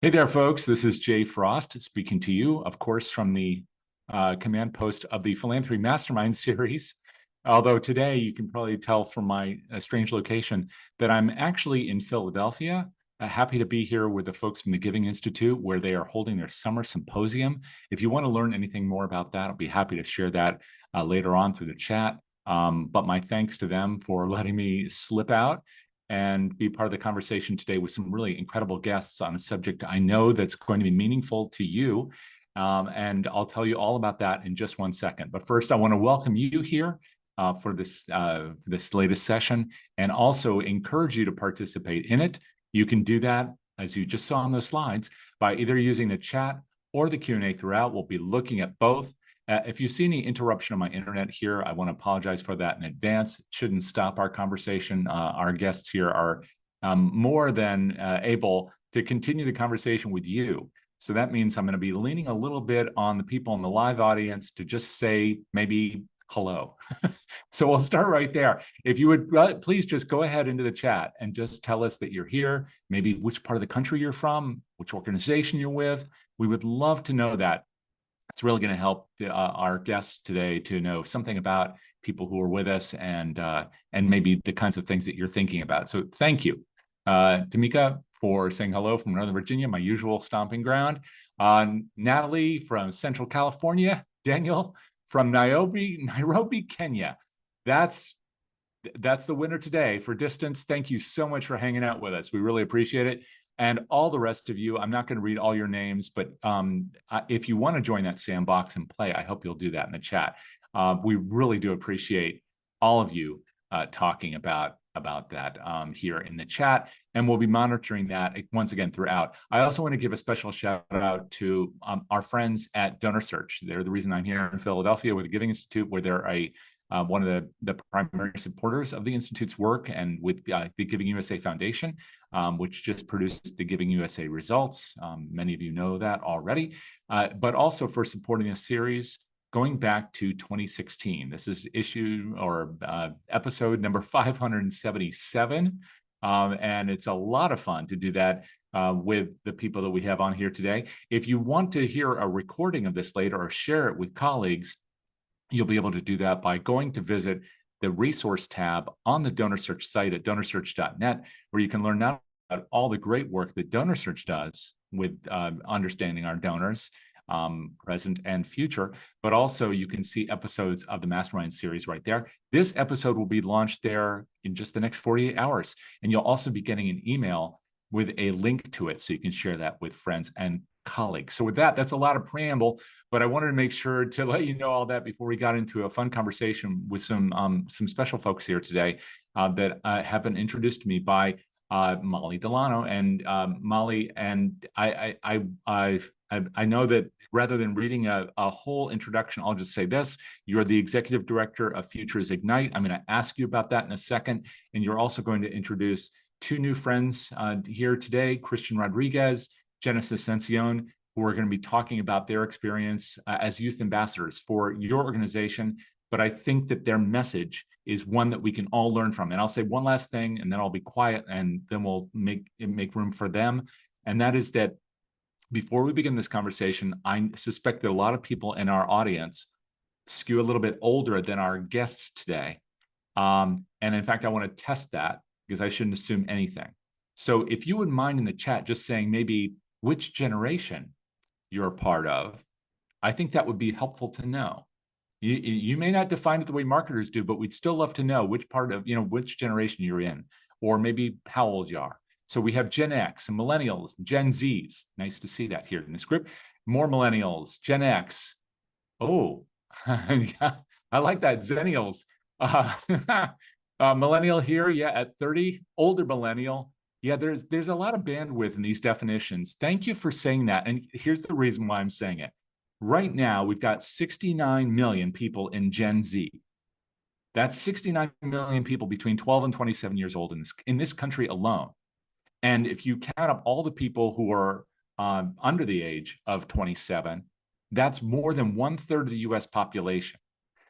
Hey there, folks. This is Jay Frost speaking to you, of course, from the command post of the Philanthropy Mastermind series. Although today you can probably tell from my strange location that I'm actually in Philadelphia. Happy to be here with the folks from the Giving Institute, where they are holding their summer symposium. If you want to learn anything more about that, I'll be happy to share that later on through the chat. But my thanks to them for letting me slip out and be part of the conversation today with some really incredible guests on a subject I know that's going to be meaningful to you. And I'll tell you all about that in just one second. But first, I want to welcome you here for this latest session, and also encourage you to participate in it. You can do that, as you just saw on those slides, by either using the chat or the Q&A throughout. We'll be looking at both. If you see any interruption on my internet here, I want to apologize for that in advance. It shouldn't stop our conversation. Our guests here are more than able to continue the conversation with you. So that means I'm going to be leaning a little bit on the people in the live audience to just say maybe hello. So we'll start right there. If you would please just go ahead into the chat and just tell us that you're here, maybe which part of the country you're from, which organization you're with. We would love to know that. It's really going to help our guests today to know something about people who are with us and maybe the kinds of things that you're thinking about. So thank you, Tamika, for saying hello from Northern Virginia, my usual stomping ground. Natalie from Central California. Daniel from Nairobi, Kenya. That's the winner today for distance. Thank you so much for hanging out with us. We really appreciate it. And all the rest of you, I'm not going to read all your names, but if you want to join that sandbox and play, I hope you'll do that in the chat. We really do appreciate all of you talking about that here in the chat, and we'll be monitoring that once again throughout. I also want to give a special shout out to our friends at DonorSearch. They're the reason I'm here in Philadelphia with the Giving Institute, where they're one of the primary supporters of the Institute's work, and with the Giving USA Foundation, which just produced the Giving USA results. Many of you know that already, but also for supporting a series going back to 2016. This is episode number 577, and it's a lot of fun to do that with the people that we have on here today. If you want to hear a recording of this later or share it with colleagues, you'll be able to do that by going to visit the resource tab on the DonorSearch site at donorsearch.net, where you can learn not about all the great work that DonorSearch does with understanding our donors, present and future, but also you can see episodes of the Mastermind series right there. This episode will be launched there in just the next 48 hours, and you'll also be getting an email with a link to it so you can share that with friends and colleagues. So with that, that's a lot of preamble, but I wanted to make sure to let you know all that before we got into a fun conversation with some special folks here today that have been introduced to me by Molly Delano. And Molly, and I know that rather than reading a whole introduction, I'll just say this: you're the executive director of Futures Ignite. I'm going to ask you about that in a second, and you're also going to introduce two new friends here today, Christian Rodriguez, Genesis Sencion, who are going to be talking about their experience as youth ambassadors for your organization. But I think that their message is one that we can all learn from. And I'll say one last thing, and then I'll be quiet, and then we'll make room for them. And that is that before we begin this conversation, I suspect that a lot of people in our audience skew a little bit older than our guests today. And in fact, I want to test that because I shouldn't assume anything. So if you wouldn't mind in the chat just saying maybe which generation you're a part of, I think that would be helpful to know. You may not define it the way marketers do, but we'd still love to know which part of, which generation you're in, or maybe how old you are. So we have Gen X and Millennials, Gen Zs. Nice to see that here in this group. More Millennials, Gen X. Oh, yeah, I like that, Zennials. Millennial here, yeah, at 30, older Millennial. Yeah, there's a lot of bandwidth in these definitions. Thank you for saying that. And here's the reason why I'm saying it. Right now, we've got 69 million people in Gen Z. That's 69 million people between 12 and 27 years old in this country alone. And if you count up all the people who are under the age of 27, that's more than 1/3 of the US population.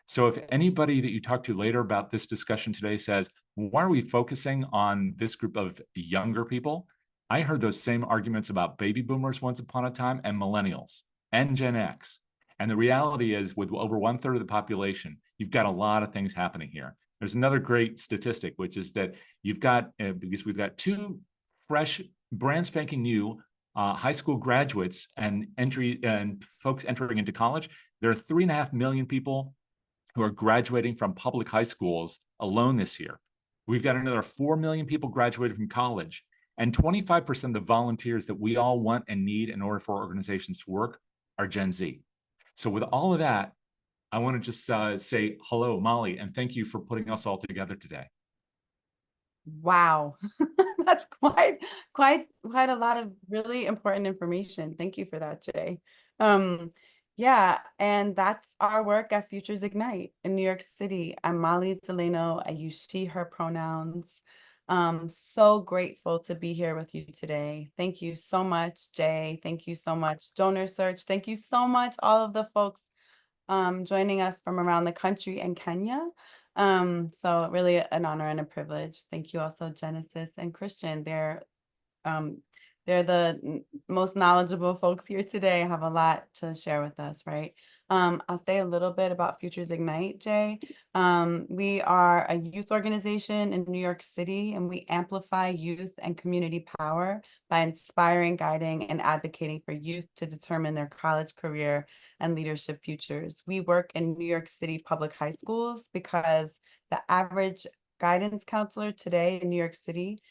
So if anybody that you talk to later about this discussion today says, why are we focusing on this group of younger people? I heard those same arguments about baby boomers once upon a time and millennials and Gen X. And the reality is, with over 1/3 of the population, you've got a lot of things happening here. There's another great statistic, which is that you've got, because we've got two fresh, brand spanking new high school graduates and folks entering into college. There are 3.5 million people who are graduating from public high schools alone this year. We've got another 4 million people graduated from college, and 25% of the volunteers that we all want and need in order for organizations to work are Gen Z. So with all of that, I want to just say hello, Molly, and thank you for putting us all together today. Wow, that's quite a lot of really important information. Thank you for that, Jay. Yeah, and that's our work at Futures Ignite in New York City. I'm Molly Delano. I use she, her pronouns. So grateful to be here with you today. Thank you so much, Jay. Thank you so much, DonorSearch. Thank you so much, all of the folks joining us from around the country and Kenya. So really an honor and a privilege. Thank you also, Genesis and Christian. They're the most knowledgeable folks here today, have a lot to share with us, right? I'll say a little bit about Futures Ignite, Jay. We are a youth organization in New York City, and we amplify youth and community power by inspiring, guiding, and advocating for youth to determine their college career and leadership futures. We work in New York City public high schools because the average guidance counselor today in New York City,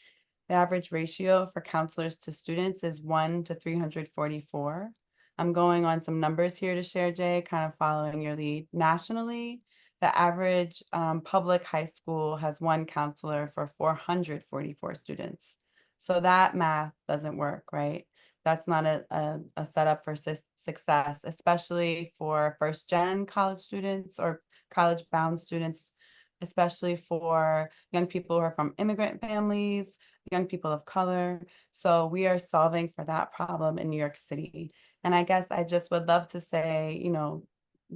the average ratio for counselors to students is 1 to 344. I'm going on some numbers here to share, Jay, kind of following your lead. Nationally, the average public high school has one counselor for 444 students. So that math doesn't work, right? That's not a setup for success, especially for first-gen college students or college-bound students, especially for young people who are from immigrant families, young people of color. So we are solving for that problem in New York City. And I guess I just would love to say,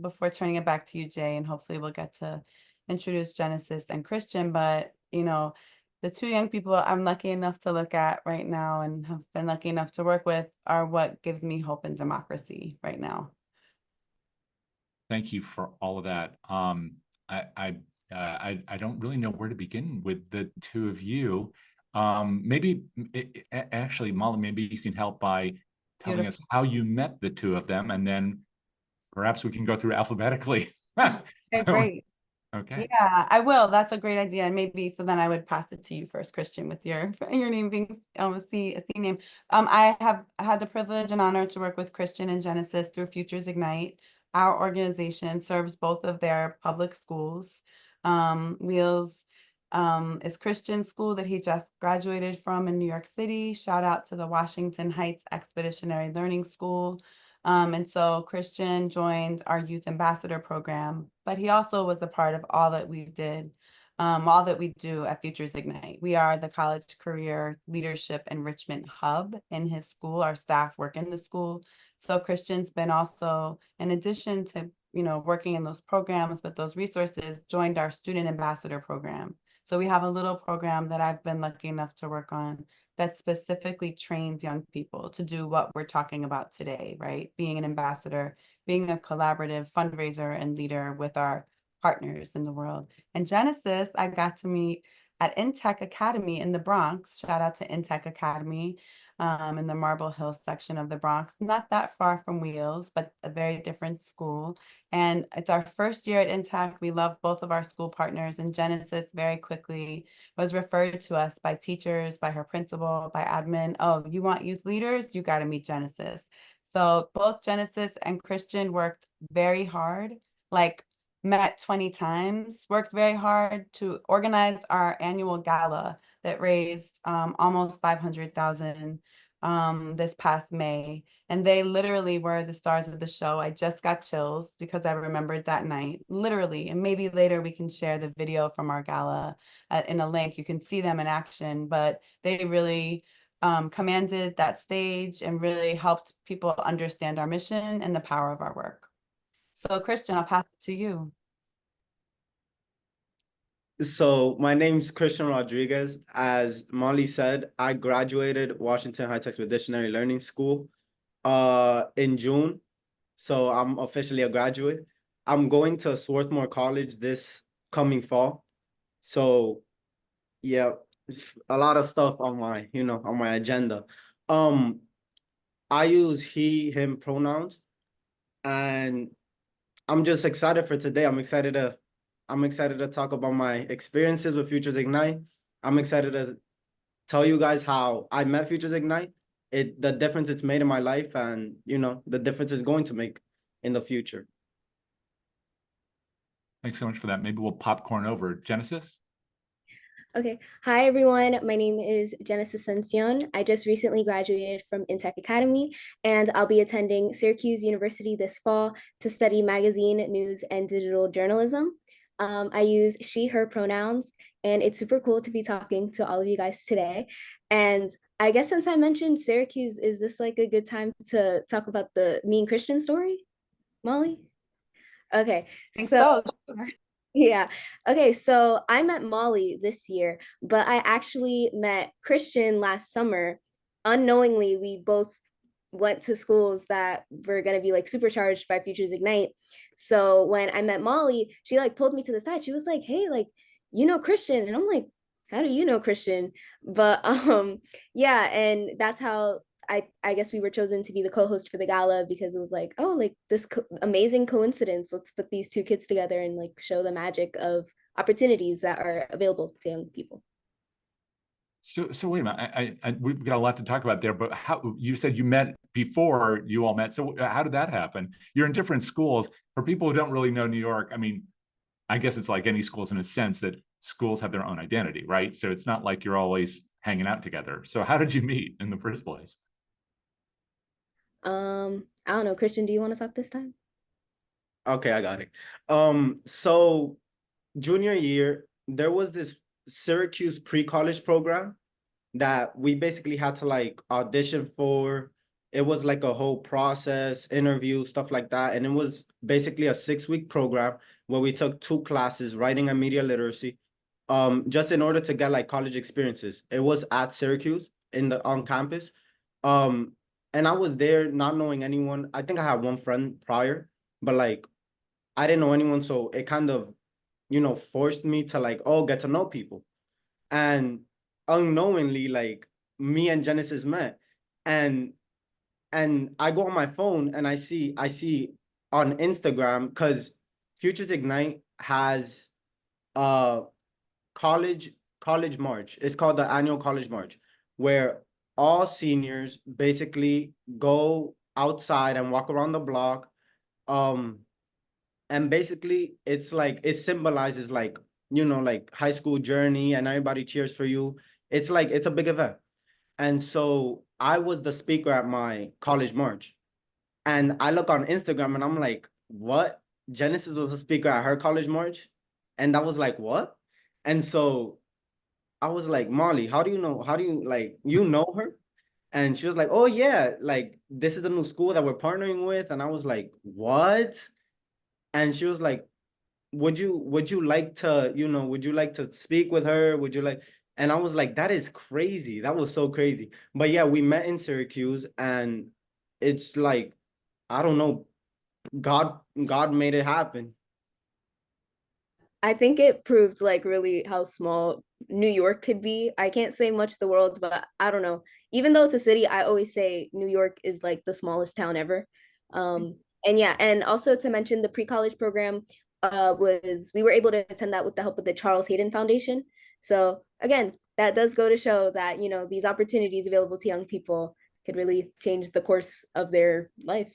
before turning it back to you, Jay, and hopefully we'll get to introduce Genesis and Christian, but, the two young people I'm lucky enough to look at right now and have been lucky enough to work with are what gives me hope in democracy right now. Thank you for all of that. I don't really know where to begin with the two of you. Actually, Molly, maybe you can help by telling us Beautiful. how you met the two of them, and then perhaps we can go through alphabetically. Okay, great. Okay. Yeah, I will. That's a great idea. And maybe so then I would pass it to you first, Christian, with your name being a C name. I have had the privilege and honor to work with Christian and Genesis through Futures Ignite. Our organization serves both of their public schools. Wheels is Christian school that he just graduated from in New York City. Shout out to the Washington Heights Expeditionary Learning School. And so Christian joined our youth ambassador program, but he also was a part of all that we did, all that we do at Futures Ignite. We are the college career leadership enrichment hub in his school. Our staff work in the school. So Christian's been also, in addition to, working in those programs, but those resources, joined our student ambassador program. So we have a little program that I've been lucky enough to work on that specifically trains young people to do what we're talking about today, right? Being an ambassador, being a collaborative fundraiser and leader with our partners in the world. And Genesis, I got to meet at InTech Academy in the Bronx. Shout out to InTech Academy in the Marble Hill section of the Bronx. Not that far from Wheels, but a very different school. And it's our first year at InTech. We love both of our school partners, and Genesis very quickly was referred to us by teachers, by her principal, by admin. Oh, you want youth leaders? You got to meet Genesis. So both Genesis and Christian worked very hard, like met 20 times, worked very hard to organize our annual gala that raised almost 500,000 this past May. And they literally were the stars of the show. I just got chills because I remembered that night, literally. And maybe later we can share the video from our gala in a link. You can see them in action, but they really commanded that stage and really helped people understand our mission and the power of our work. So Christian, I'll pass it to you. So my name's Christian Rodriguez. As Molly said, I graduated Washington High Tech Expeditionary Learning School in June. So I'm officially a graduate. I'm going to Swarthmore College this coming fall. So yeah, a lot of stuff on my, on my agenda. Um, I use he, him pronouns, and I'm just excited for today. I'm excited to talk about my experiences with Futures Ignite. I'm excited to tell you guys how I met Futures Ignite, the difference it's made in my life, and the difference it's going to make in the future. Thanks so much for that. Maybe we'll popcorn over. Genesis? Okay. Hi, everyone. My name is Genesis Sension. I just recently graduated from Intech Academy, and I'll be attending Syracuse University this fall to study magazine, news, and digital journalism. I use she, her pronouns, and it's super cool to be talking to all of you guys today. And I guess since I mentioned Syracuse, is this like a good time to talk about the me and Christian story, Molly? Okay, I think so so. yeah. Okay, so I met Molly this year, but I actually met Christian last summer. Unknowingly, we both went to schools that were going to be like supercharged by Futures Ignite. So when I met Molly, she like pulled me to the side. She was like, "Hey, like, you know Christian." And I'm like, "How do you know Christian?" But yeah, and that's how I guess we were chosen to be the co-host for the gala because it was like, oh, like this amazing coincidence. Let's put these two kids together and like show the magic of opportunities that are available to young people. So wait a minute. We've got a lot to talk about there, but how you said you met before you all met. So how did that happen? You're in different schools. For people who don't really know New York, I mean, I guess it's like any schools in a sense that schools have their own identity, right? So it's not like you're always hanging out together. So how did you meet in the first place? I don't know, Christian, do you want to talk this time? Okay, I got it. So junior year, there was this Syracuse pre-college program that we basically had to like audition for. It was like a whole process, interview, stuff like that. And it was basically a 6-week program where we took 2 classes, writing and media literacy, just in order to get like college experiences. It was at Syracuse on campus. Um, and I was there not knowing anyone. I think I had one friend prior, but like I didn't know anyone, so it kind of, forced me to like, oh, get to know people. And unknowingly, like me and Genesis met. And I go on my phone and I see on Instagram, because Futures Ignite has uh college college march. It's called the annual college march, where all seniors basically go outside and walk around the block. Um and basically it's like it symbolizes like, like high school journey, and everybody cheers for you. It's like it's a big event. And so I was the speaker at my college march, and I look on Instagram and I'm like, what? Genesis was a speaker at her college march? And I was like, what? And so I was like, Molly, how do you like, her? And she was like, oh yeah, like this is the new school that we're partnering with. And I was like, what? And she was like, would you like to, would you like to speak with her? Would you like? And I was like, that is crazy. That was so crazy. But yeah, we met in Syracuse, and it's like, I don't know, God made it happen. I think it proved like really how small New York could be. I can't say much the world, but I don't know. Even though it's a city, I always say New York is like the smallest town ever. And yeah, and also to mention the pre-college program was we were able to attend that with the help of the Charles Hayden Foundation. So again, that does go to show that, you know, these opportunities available to young people could really change the course of their life.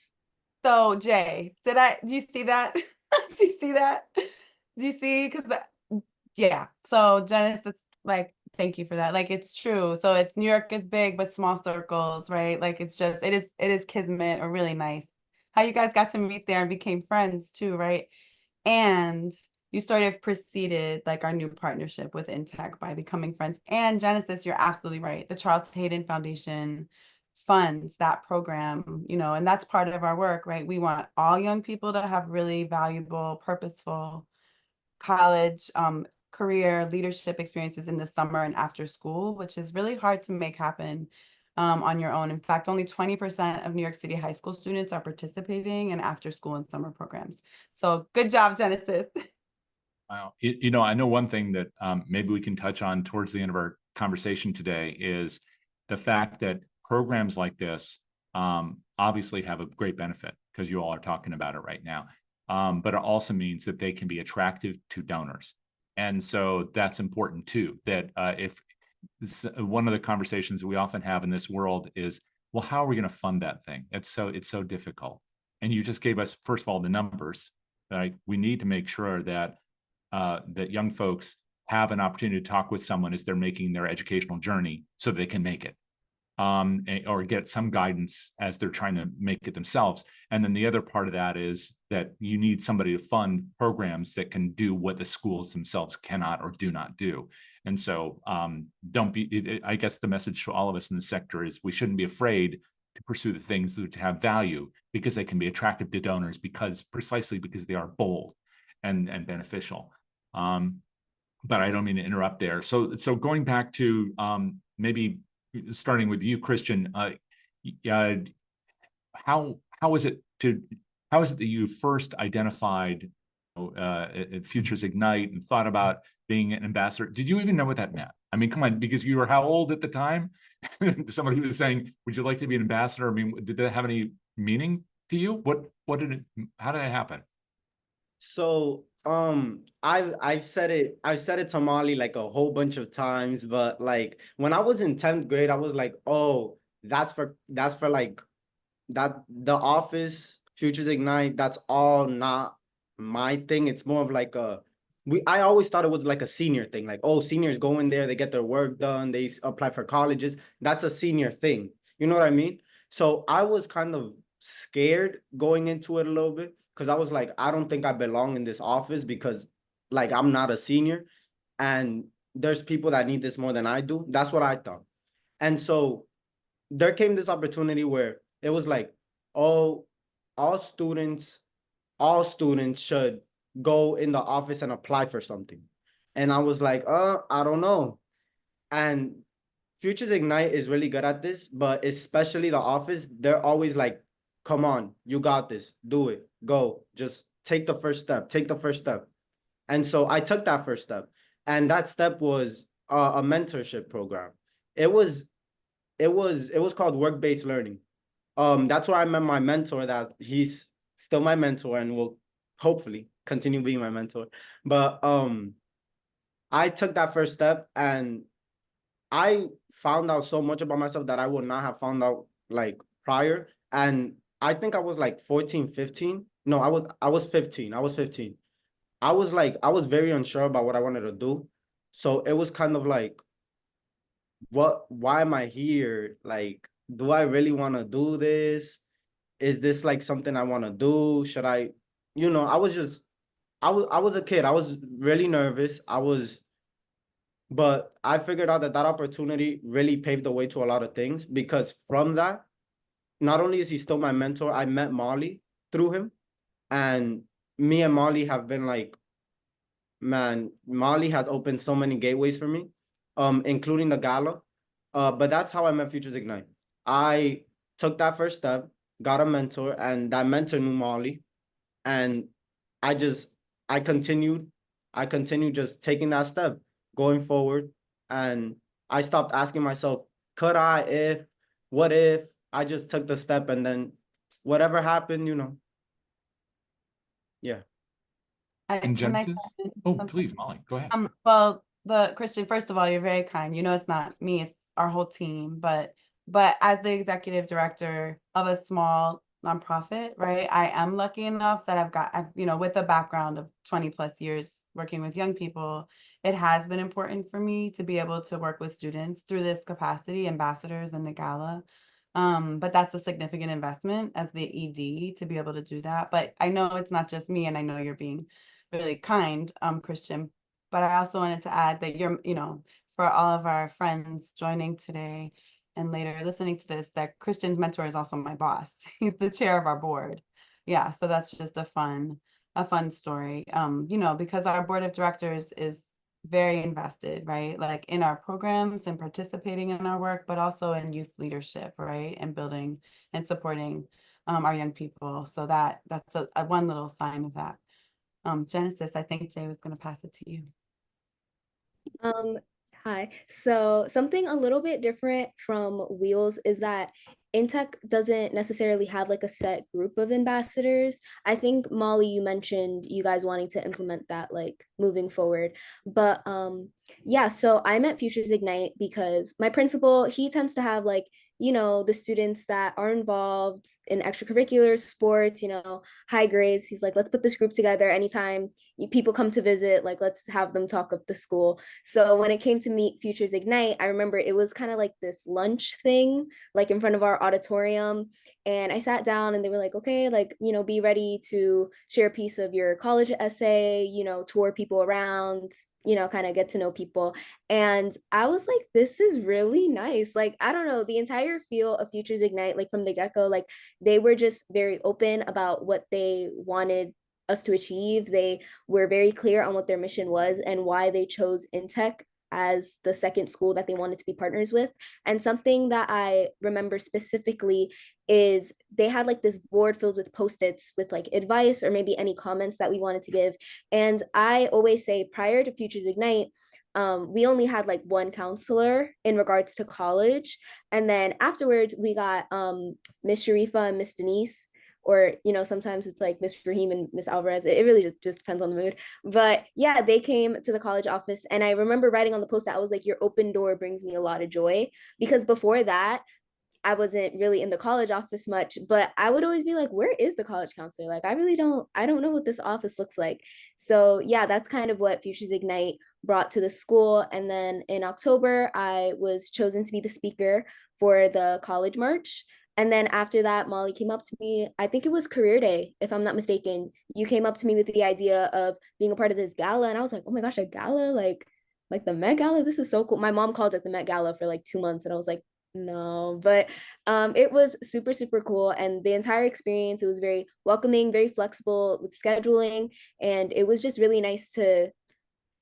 So Jay, do you see that? Do you see that? Do you see? Because yeah. So Genesis, like, thank you for that. Like, it's true. So it's New York is big, but small circles, right? Like, it's just it is kismet, or really nice. How you guys got to meet there and became friends too, right? And you sort of preceded like our new partnership with Intech by becoming friends. And Genesis, you're absolutely right. The Charles Hayden Foundation funds that program, and that's part of our work, right? We want all young people to have really valuable, purposeful college career leadership experiences in the summer and after school, which is really hard to make happen on your own. In fact, only 20% of New York City high school students are participating in after school and summer programs. So good job, Genesis. Wow. I know one thing that maybe we can touch on towards the end of our conversation today is the fact that programs like this obviously have a great benefit because you all are talking about it right now. But it also means that they can be attractive to donors. And so that's important too, that if one of the conversations we often have in this world is, well, how are we going to fund that thing? It's so difficult. And you just gave us, first of all, the numbers, right? We need to make sure that that young folks have an opportunity to talk with someone as they're making their educational journey so they can make it, or get some guidance as they're trying to make it themselves. And then the other part of that is that you need somebody to fund programs that can do what the schools themselves cannot or do not do. And so I guess the message to all of us in the sector is we shouldn't be afraid to pursue the things that have value because they can be attractive to donors precisely because they are bold and beneficial. But I don't mean to interrupt there. So going back to maybe starting with you, Christian, how is it that you first identified Futures Ignite and thought about being an ambassador? Did you even know what that meant? I mean, come on, because you were how old at the time? Somebody who was saying, "Would you like to be an ambassador?" I mean, did that have any meaning to you? How did it happen? So I've said it to Molly like a whole bunch of times, but like when I was in 10th grade, I was like, oh, that's for like that the office, Futures Ignite, that's all not my thing. It's more of like I always thought it was like a senior thing, like, oh, seniors go in there, they get their work done, they apply for colleges. That's a senior thing. You know what I mean? So I was kind of scared going into it a little bit because I was like, I don't think I belong in this office because like I'm not a senior and there's people that need this more than I do. That's what I thought. And so there came this opportunity where it was like, oh, all students should go in the office and apply for something. And I was like, I don't know. And Futures Ignite is really good at this, but especially the office, they're always like, come on, you got this, do it, go, just take the first step. And so I took that first step. And that step was a mentorship program. It was called work-based learning. That's where I met my mentor, that he's still my mentor and will hopefully continue being my mentor. But I took that first step and I found out so much about myself that I would not have found out like prior. And I think I was like 14, 15. No, I was 15. I was 15. I was very unsure about what I wanted to do. So it was kind of like, why am I here? Like, do I really want to do this? Is this like something I want to do? Should I, I was a kid. I was really nervous. But I figured out that opportunity really paved the way to a lot of things, because from that, not only is he still my mentor, I met Molly through him. And me and Molly have been like, man, Molly has opened so many gateways for me, including the gala. But that's how I met Futures Ignite. I took that first step, got a mentor, and that mentor knew Molly. And I continued just taking that step, going forward. And I stopped asking myself, could I, what if? I just took the step, and then whatever happened, yeah. In Can I Genesis? comment Oh, something? please, Molly, go ahead. Well, Christian, first of all, you're very kind. It's not me, it's our whole team. But as the executive director of a small nonprofit, right, I am lucky enough that I've with a background of 20 plus years working with young people, it has been important for me to be able to work with students through this capacity, ambassadors and the gala. But that's a significant investment as the ED to be able to do that. But I know it's not just me, and I know you're being really kind, Christian. But I also wanted to add that for all of our friends joining today and later listening to this, that Christian's mentor is also my boss. He's the chair of our board. Yeah, so that's just a fun story. Because our board of directors is very invested, right? Like in our programs and participating in our work, but also in youth leadership, right? And building and supporting our young people. So that's a one little sign of that. Genesis, I think Jay was going to pass it to you. Um, Hi. So something a little bit different from Wheels is that Intech doesn't necessarily have like a set group of ambassadors. I think Molly, you mentioned you guys wanting to implement that like moving forward. But yeah, so I'm at Futures Ignite because my principal, he tends to have like, you know, the students that are involved in extracurricular sports, you know, high grades. He's like, let's put this group together anytime people come to visit, like let's have them talk up the school. So when it came to meet Futures Ignite, I remember it was kind of like this lunch thing, like in front of our auditorium. And I sat down and they were like, okay, like, you know, be ready to share a piece of your college essay, you know, tour people around, you know, kind of get to know people. And I was like, this is really nice. Like, I don't know, the entire feel of Futures Ignite, like from the get-go, like they were just very open about what they wanted us to achieve. They were very clear on what their mission was and why they chose Intech as the second school that they wanted to be partners with. And something that I remember specifically is they had like this board filled with post-its with like advice or maybe any comments that we wanted to give. And I always say prior to Futures Ignite, we only had like one counselor in regards to college. And then afterwards we got Miss Sharifa and Miss Denise, or you know, sometimes it's like Miss Rahim and Miss Alvarez. It really just depends on the mood. But yeah, they came to the college office, and I remember writing on the post that I was like, your open door brings me a lot of joy, because before that I wasn't really in the college office much, but I would always be like, where is the college counselor? Like, I don't know what this office looks like. So yeah, that's kind of what Futures Ignite brought to the school. And then in October, I was chosen to be the speaker for the college march. And then after that, Molly came up to me, I think it was career day, if I'm not mistaken. You came up to me with the idea of being a part of this gala. And I was like, oh my gosh, a gala, like the Met Gala, this is so cool. My mom called it the Met Gala for like 2 months, and I was like, no, but it was super, super cool. And the entire experience, it was very welcoming, very flexible with scheduling. And it was just really nice to,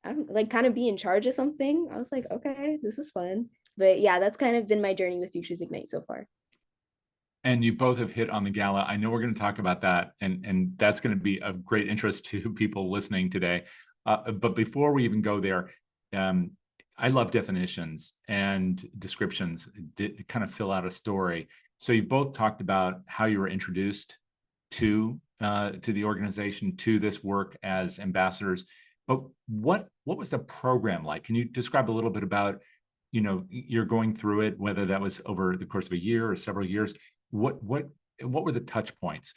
I don't like kind of be in charge of something. I was like, okay, this is fun. But yeah, that's kind of been my journey with Futures Ignite so far. And you both have hit on the gala. I know we're going to talk about that, and that's going to be of great interest to people listening today. But before we even go there, I love definitions and descriptions that kind of fill out a story. So you both talked about how you were introduced to the organization, to this work as ambassadors. But what was the program like? Can you describe a little bit about, you know, you're going through it, whether that was over the course of a year or several years? What were the touch points?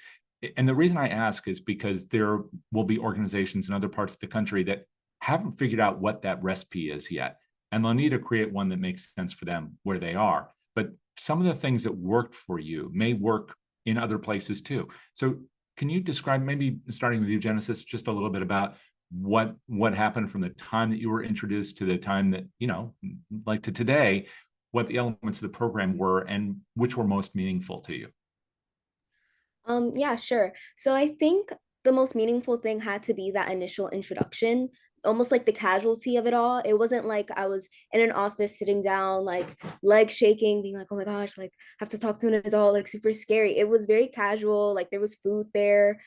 And the reason I ask is because there will be organizations in other parts of the country that haven't figured out what that recipe is yet. And they'll need to create one that makes sense for them where they are. But some of the things that worked for you may work in other places too. So can you describe, maybe starting with you, Genesis, just a little bit about what happened from the time that you were introduced to the time that, you know, like to today, what the elements of the program were and which were most meaningful to you? Yeah, sure. So I think the most meaningful thing had to be that initial introduction, almost like the casualty of it all. It wasn't like I was in an office sitting down, like legs shaking, being like, oh my gosh, like I have to talk to an adult, like super scary. It was very casual, like there was food there,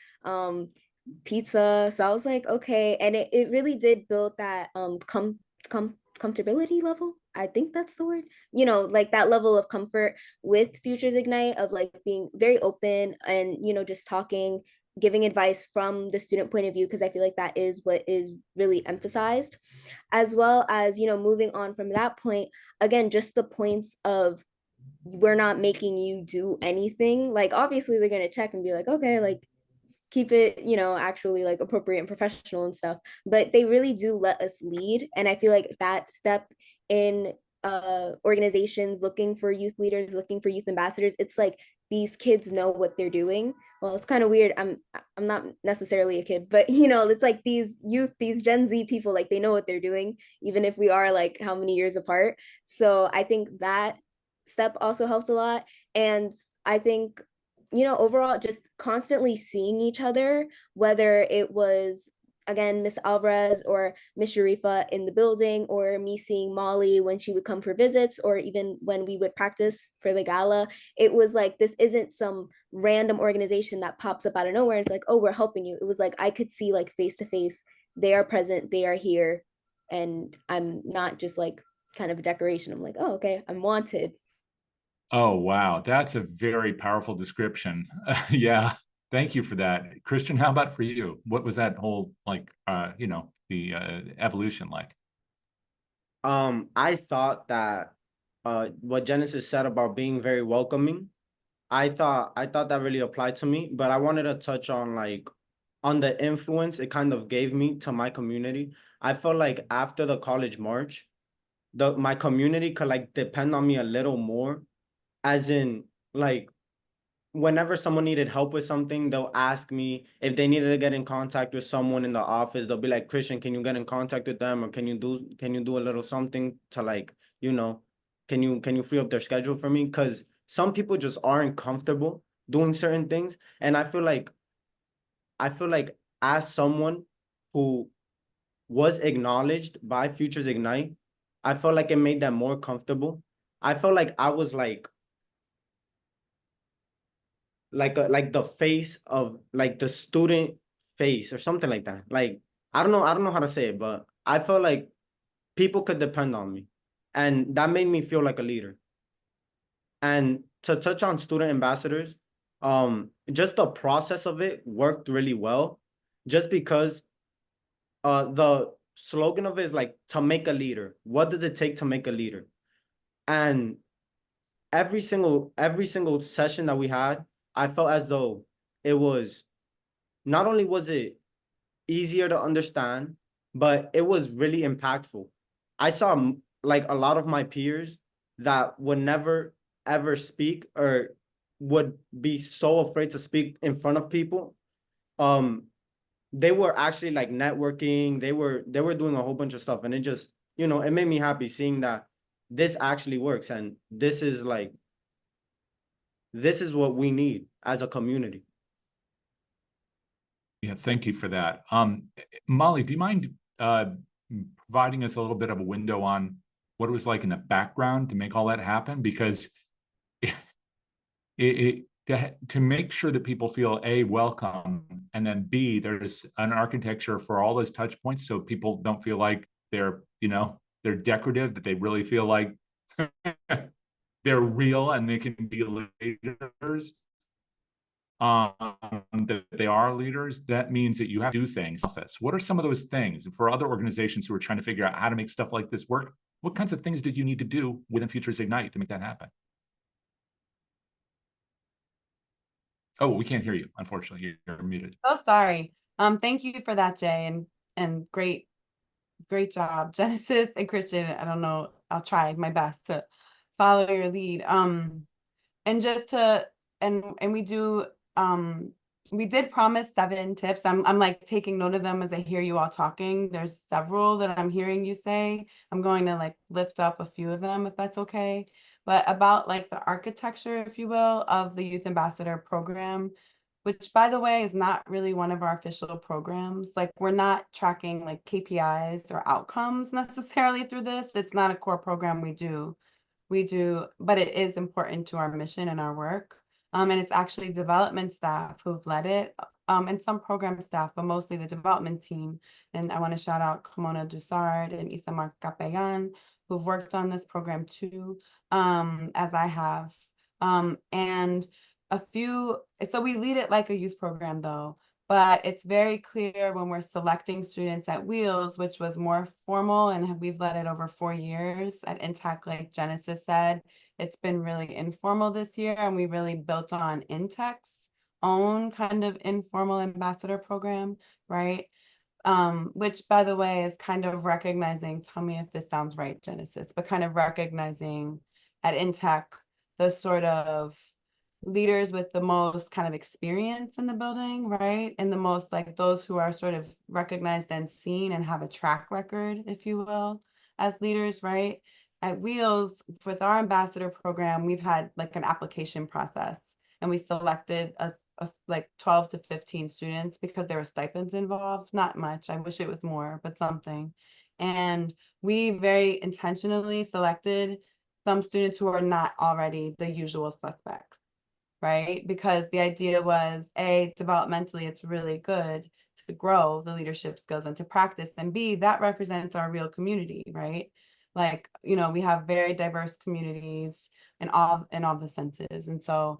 pizza. So I was like, okay. And it really did build that comfortability level. I think that's the word, you know, like that level of comfort with Futures Ignite, of like being very open and, you know, just talking, giving advice from the student point of view, because I feel like that is what is really emphasized, as well as, you know, moving on from that point, again, just the points of, we're not making you do anything. Like obviously they're going to check and be like, okay, like keep it, you know, actually like appropriate and professional and stuff, but they really do let us lead. And I feel like that step in organizations looking for youth leaders, looking for youth ambassadors, it's like these kids know what they're doing. Well, it's kind of weird, I'm not necessarily a kid, but you know, it's like these youth, these Gen Z people, like they know what they're doing, even if we are like how many years apart. So I think that step also helped a lot. And I think, you know, overall, just constantly seeing each other, whether it was again, Miss Alvarez or Miss Sharifa in the building, or me seeing Molly when she would come for visits, or even when we would practice for the gala. It was like, this isn't some random organization that pops up out of nowhere. It's like, oh, we're helping you. It was like, I could see like face to face, they are present, they are here. And I'm not just like kind of a decoration. I'm like, oh, okay, I'm wanted. Oh, wow. That's a very powerful description. Yeah. Thank you for that. Christian, how about for you? What was that whole, like, the evolution like? I thought that what Genesis said about being very welcoming, I thought that really applied to me, but I wanted to touch on like on the influence it kind of gave me to my community. I felt like after the college march, my community could like depend on me a little more, as in like whenever someone needed help with something, they'll ask me. If they needed to get in contact with someone in the office, they'll be like, Christian, can you get in contact with them? Or can you do a little something to like, can you free up their schedule for me? Because some people just aren't comfortable doing certain things. And I feel like as someone who was acknowledged by Futures Ignite, I felt like it made them more comfortable. I felt like I was like the face of like the student face or something like that. Like I don't know how to say it, but I felt like people could depend on me, and that made me feel like a leader. And to touch on student ambassadors, just the process of it worked really well, just because the slogan of it is like to make a leader. What does it take to make a leader? And every single session that we had, I felt as though it was not only was it easier to understand, but it was really impactful. I saw like a lot of my peers that would never ever speak or would be so afraid to speak in front of people. Um, they were actually like networking. They were doing a whole bunch of stuff, and it just it made me happy seeing that this actually works, and this is what we need as a community. Yeah, thank you for that. Molly, do you mind providing us a little bit of a window on what it was like in the background to make all that happen? Because to make sure that people feel A, welcome, and then B, there's an architecture for all those touch points so people don't feel like they're decorative, that they really feel like they're real and they can be leaders. That they are leaders. That means that you have to do things. What are some of those things for other organizations who are trying to figure out how to make stuff like this work? What kinds of things did you need to do within Futures Ignite to make that happen? Oh, we can't hear you. Unfortunately, you're muted. Oh, sorry. Thank you for that, Jay, and great job, Genesis and Christian. I don't know. I'll try my best to follow your lead. And just to and we did promise 7 tips. I'm like taking note of them as I hear you all talking. There's several that I'm hearing you say. I'm going to like lift up a few of them if that's okay. But about like the architecture, if you will, of the Youth Ambassador program, which by the way is not really one of our official programs. Like we're not tracking like KPIs or outcomes necessarily through this. It's not a core program we do. But it is important to our mission and our work. And it's actually development staff who've led it, and some program staff, but mostly the development team. And I want to shout out Kimona Dussard and Isamar Capegan, who've worked on this program too, as I have. And so we lead it like a youth program though, but it's very clear when we're selecting students at Wheels, which was more formal, and we've led it over 4 years. At Intech, like Genesis said, it's been really informal this year, and we really built on Intech's own kind of informal ambassador program, right? Which by the way is kind of recognizing, tell me if this sounds right, Genesis, but kind of recognizing at Intech the sort of leaders with the most kind of experience in the building, right? And the most like those who are sort of recognized and seen and have a track record, if you will, as leaders, right? At Wheels, with our ambassador program, we've had like an application process, and we selected like 12 to 15 students because there were stipends involved. Not much. I wish it was more, but something. And we very intentionally selected some students who are not already the usual suspects, right? Because the idea was, A, developmentally, it's really good to grow the leadership skills and to practice, and B, that represents our real community, right? Like, you know, we have very diverse communities in all the senses. And so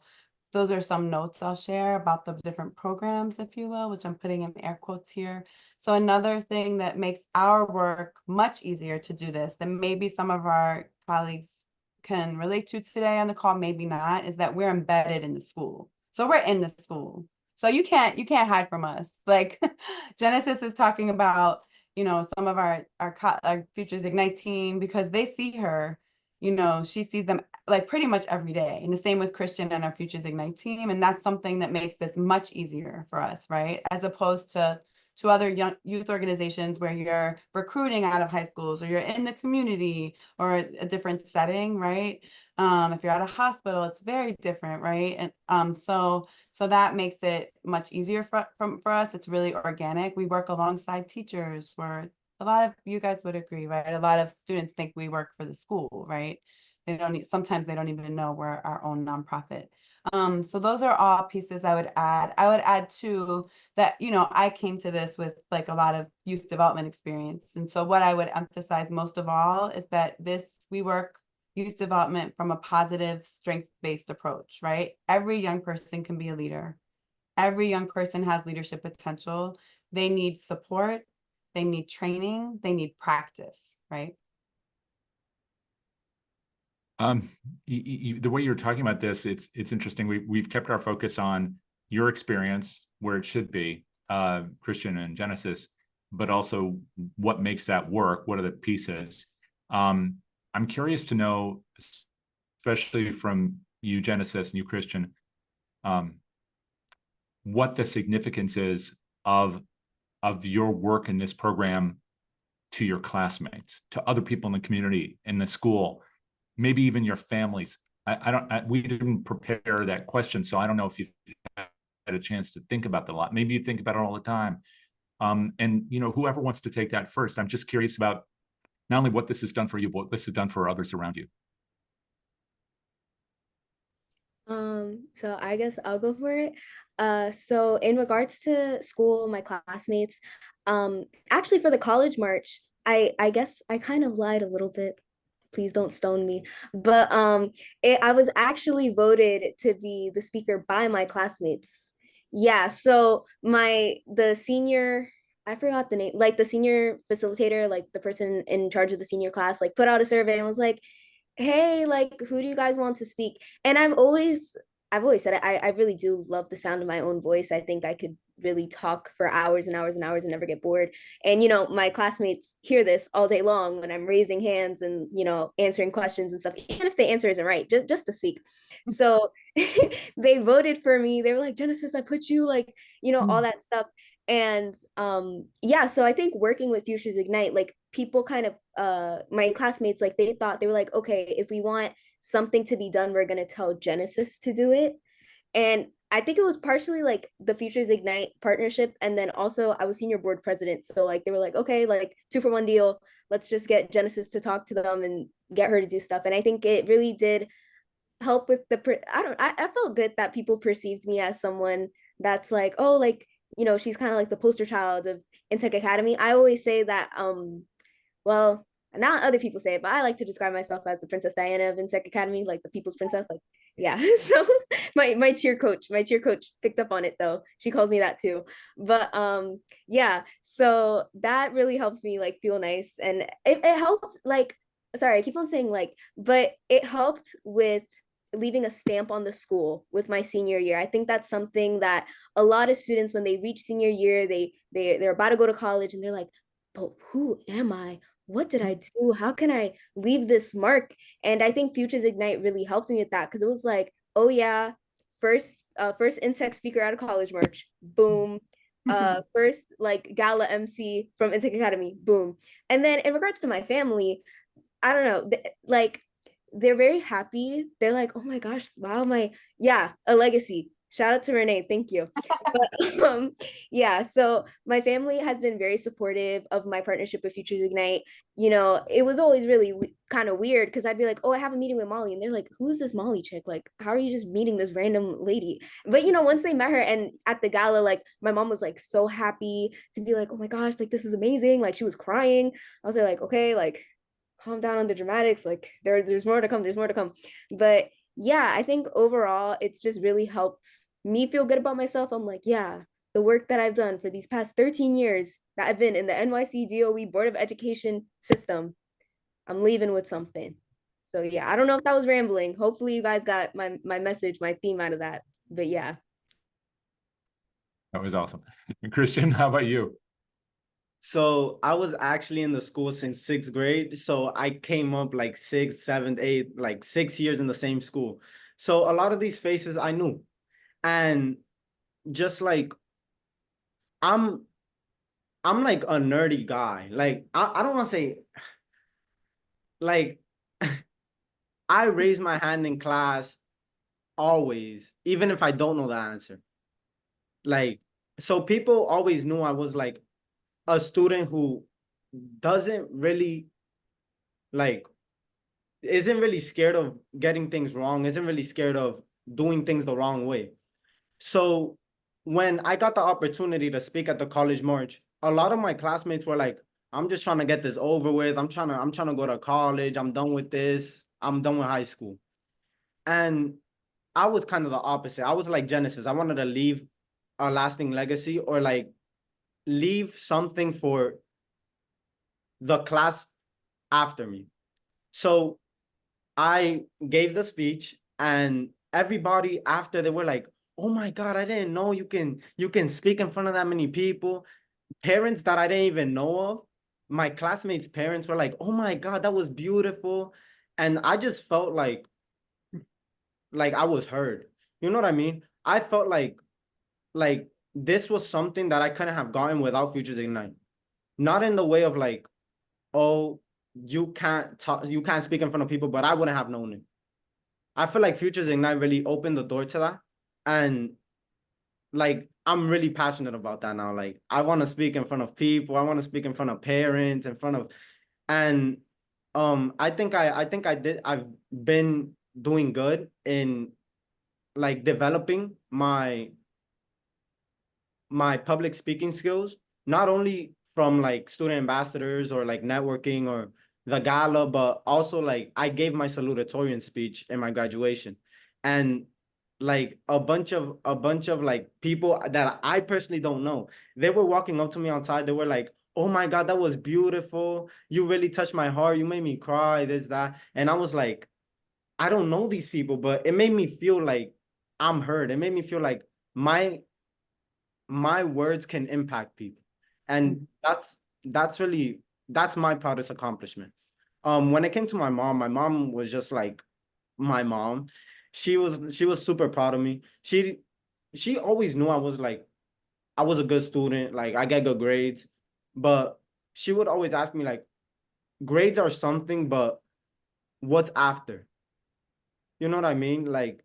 those are some notes I'll share about the different programs, if you will, which I'm putting in air quotes here. So another thing that makes our work much easier to do this, and maybe some of our colleagues can relate to today on the call, maybe not, is that we're embedded in the school. So we're in the school. So you can't hide from us. Like Genesis is talking about, you know, some of our Futures Ignite team, because they see her, you know, she sees them like pretty much every day. And the same with Christian and our Futures Ignite team. And that's something that makes this much easier for us, right? As opposed to other young youth organizations where you're recruiting out of high schools, or you're in the community, or a different setting, right? If you're at a hospital, it's very different, right? And so that makes it much easier for us. It's really organic. We work alongside teachers, where a lot of you guys would agree, right? A lot of students think we work for the school, right? Sometimes they don't even know we're our own nonprofit. So those are all pieces I would add. I would add too that, you know, I came to this with like a lot of youth development experience. And so what I would emphasize most of all is that we work youth development from a positive, strengths-based approach, right? Every young person can be a leader. Every young person has leadership potential. They need support, they need training, they need practice, right? The way you're talking about this, it's interesting. We've kept our focus on your experience where it should be, Christian and Genesis, but also what makes that work. What are the pieces? I'm curious to know, especially from you, Genesis, and you, Christian, what the significance is of your work in this program to your classmates, to other people in the community, in the school, maybe even your families. We didn't prepare that question, so I don't know if you've had a chance to think about that a lot. Maybe you think about it all the time. And you know, whoever wants to take that first, I'm just curious about not only what this has done for you, but what this has done for others around you. So I guess I'll go for it. So in regards to school, my classmates, actually for the college march, I guess I kind of lied a little bit. Please don't stone me. But I was actually voted to be the speaker by my classmates. Yeah, so the senior, I forgot the name, like the senior facilitator, like the person in charge of the senior class, like put out a survey and was like, hey, like, who do you guys want to speak? And I've always said it, I really do love the sound of my own voice. I think I could really talk for hours and hours and hours and never get bored. And, you know, my classmates hear this all day long when I'm raising hands and, you know, answering questions and stuff, even if the answer isn't right, just to speak. So they voted for me. They were like, Genesis, I put you, like, you know, all that stuff. And yeah, so I think working with Futures Ignite, like people kind of my classmates, like they were like, okay, if we want something to be done, we're gonna tell Genesis to do it. And I think it was partially like the Futures Ignite partnership, and then also I was senior board president, so like they were like, okay, like 2-for-1 deal, let's just get Genesis to talk to them and get her to do stuff. And I think it really did help with I felt good that people perceived me as someone that's like, oh, like, you know, she's kind of like the poster child of Intech Academy. I always say that well, not other people say it, but I like to describe myself as the Princess Diana of Intech Academy, like the people's princess. Like, yeah. So my cheer coach picked up on it though. She calls me that too. But yeah, so that really helped me like feel nice. And it helped, like, sorry, I keep on saying like, but it helped with leaving a stamp on the school with my senior year. I think that's something that a lot of students, when they reach senior year, they're about to go to college and they're like, but who am I? What did I do? How can I leave this mark? And I think Futures Ignite really helped me with that, because it was like, oh yeah, first Intech speaker at a college march, boom. First like gala MC from Intech Academy, boom. And then in regards to my family, I don't know, like they're very happy. They're like, oh my gosh, wow, a legacy. Shout out to Renee, thank you. But yeah, so my family has been very supportive of my partnership with Futures Ignite. You know, it was always really kind of weird because I'd be like, oh, I have a meeting with Molly, and they're like, who's this Molly chick? Like, how are you just meeting this random lady? But you know, once they met her and at the gala, like my mom was like so happy to be like, oh my gosh, like this is amazing. Like she was crying. I was like, okay, like calm down on the dramatics. Like there's more to come. There's more to come. But yeah, I think overall it's just really helped me feel good about myself. I'm like, yeah, the work that I've done for these past 13 years that I've been in the NYC DOE Board of Education system, I'm leaving with something. So yeah, I don't know if that was rambling. Hopefully you guys got my message, my theme out of that. But yeah. That was awesome. And Christian, how about you? So I was actually in the school since 6th grade. So I came up like 6th, 7th, 8th, like 6 years in the same school. So a lot of these faces I knew. And just like I'm like a nerdy guy. Like I don't want to say like I raise my hand in class always, even if I don't know the answer. Like, so people always knew I was like a student who doesn't really like isn't really scared of getting things wrong, isn't really scared of doing things the wrong way. So when I got the opportunity to speak at the college march, a lot of my classmates were like, I'm just trying to get this over with. I'm trying to go to college. I'm done with this. I'm done with high school. And I was kind of the opposite. I was like Genesis. I wanted to leave a lasting legacy or like leave something for the class after me. So I gave the speech and everybody after they were like, oh my God, I didn't know you can speak in front of that many people. Parents that I didn't even know of, my classmates' parents were like, oh my God, that was beautiful. And I just felt like I was heard. You know what I mean? I felt like this was something that I couldn't have gotten without Futures Ignite. Not in the way of like, oh, you can't talk, you can't speak in front of people, but I wouldn't have known it. I feel like Futures Ignite really opened the door to that. And like, I'm really passionate about that now. Like, I want to speak in front of people. I want to speak in front of parents, in front of, and I think I've been doing good in like developing my public speaking skills, not only from like student ambassadors or like networking or the gala, but also like I gave my salutatorian speech in my graduation. And like a bunch of like people that I personally don't know, they were walking up to me outside. They were like, oh my God, that was beautiful. You really touched my heart. You made me cry, this, that. And I was like, I don't know these people, but it made me feel like I'm heard. It made me feel like my words can impact people. And that's my proudest accomplishment. When it came to my mom was just like my mom. She was super proud of me. She always knew I was a good student, like I get good grades, but she would always ask me like, grades are something, but what's after? You know what I mean? Like,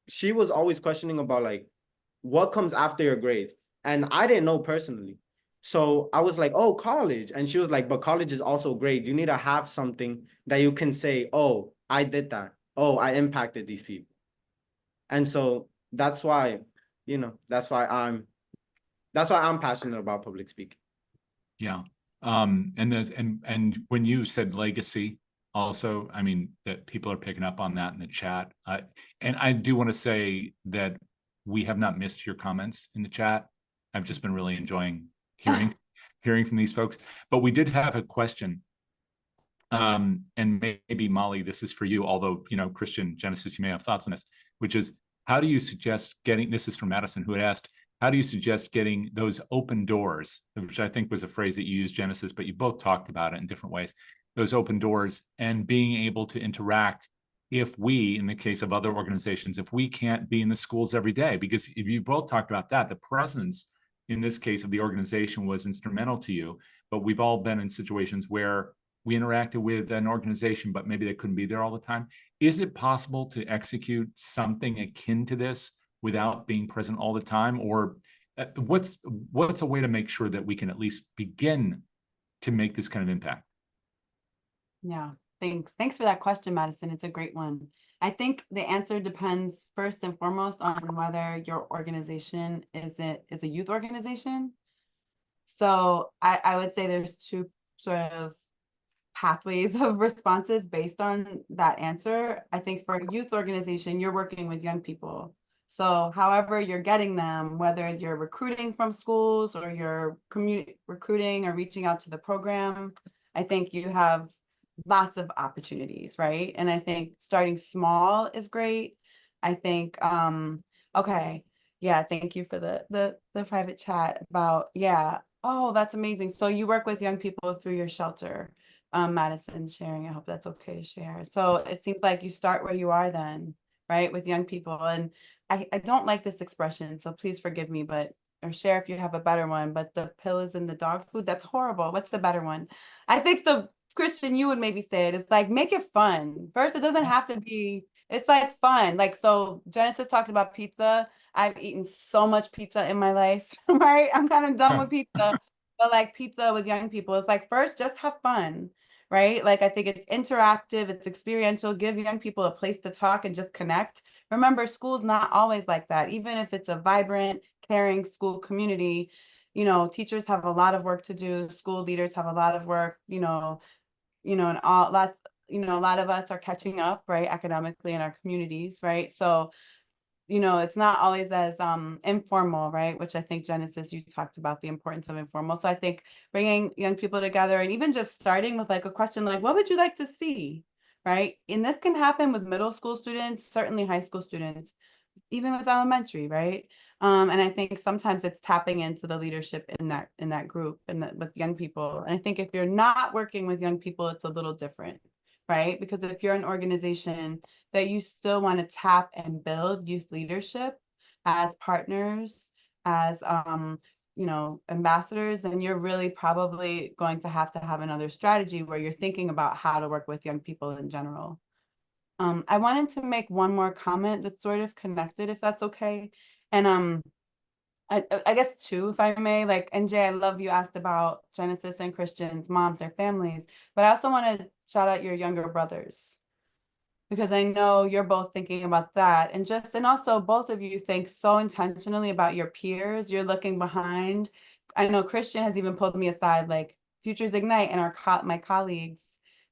she was always questioning about like, what comes after your grades? And I didn't know personally. So I was like, oh, college. And she was like, but college is also grades. You need to have something that you can say, oh, I did that. Oh, I impacted these people. And so that's why, that's why I'm passionate about public speaking. Yeah. And there's and when you said legacy, also, I mean, that people are picking up on that in the chat. And I do want to say that we have not missed your comments in the chat. I've just been really enjoying hearing from these folks. But we did have a question. And maybe Molly, this is for you, although, Christian, Genesis, you may have thoughts on this, which is, how do you suggest getting, this is from Madison, who had asked, how do you suggest getting those open doors, which I think was a phrase that you used, Genesis, but you both talked about it in different ways, those open doors and being able to interact if we, in the case of other organizations, if we can't be in the schools every day, because if you both talked about that, the presence in this case of the organization was instrumental to you, but we've all been in situations where we interacted with an organization, but maybe they couldn't be there all the time. Is it possible to execute something akin to this without being present all the time? Or what's a way to make sure that we can at least begin to make this kind of impact? Yeah, thanks for that question, Madison. It's a great one. I think the answer depends first and foremost on whether your organization is a youth organization. So I would say there's two sort of pathways of responses based on that answer. I think for a youth organization, you're working with young people. So however you're getting them, whether you're recruiting from schools or you're community recruiting or reaching out to the program, I think you have lots of opportunities, right? And I think starting small is great. I think, okay, yeah, thank you for the private chat about, yeah. Oh, that's amazing. So you work with young people through your shelter. Madison sharing. I hope that's okay to share. So it seems like you start where you are then, right, with young people. And I don't like this expression, so please forgive me, but or share if you have a better one. But the pill is in the dog food. That's horrible. What's the better one? I think the Christian, you would maybe say it. It's like make it fun. First, it doesn't have to be. It's like fun. Like so, Genesis talked about pizza. I've eaten so much pizza in my life, right? I'm kind of done with pizza. But like pizza with young people, it's like first just have fun, right? Like I think it's interactive, it's experiential, give young people a place to talk and just connect. Remember, school's not always like that. Even if it's a vibrant, caring school community, teachers have a lot of work to do, school leaders have a lot of work, and a lot of us are catching up, right, academically in our communities, right? So it's not always as informal, right? Which I think, Genesis, you talked about the importance of informal. So I think bringing young people together and even just starting with like a question like, what would you like to see, right? And this can happen with middle school students, certainly high school students, even with elementary, right? And I think sometimes it's tapping into the leadership in that group and with young people. And I think if you're not working with young people, it's a little different, right? Because if you're an organization that you still want to tap and build youth leadership as partners, as ambassadors, then you're really probably going to have another strategy where you're thinking about how to work with young people in general. I wanted to make one more comment that's sort of connected, if that's okay. And I guess two, if I may, and Jay, I love you asked about Genesis and Christians, moms, their families, but I also want to shout out your younger brothers, because I know you're both thinking about that. And also both of you think so intentionally about your peers. You're looking behind. I know Christian has even pulled me aside, like Futures Ignite and my colleagues.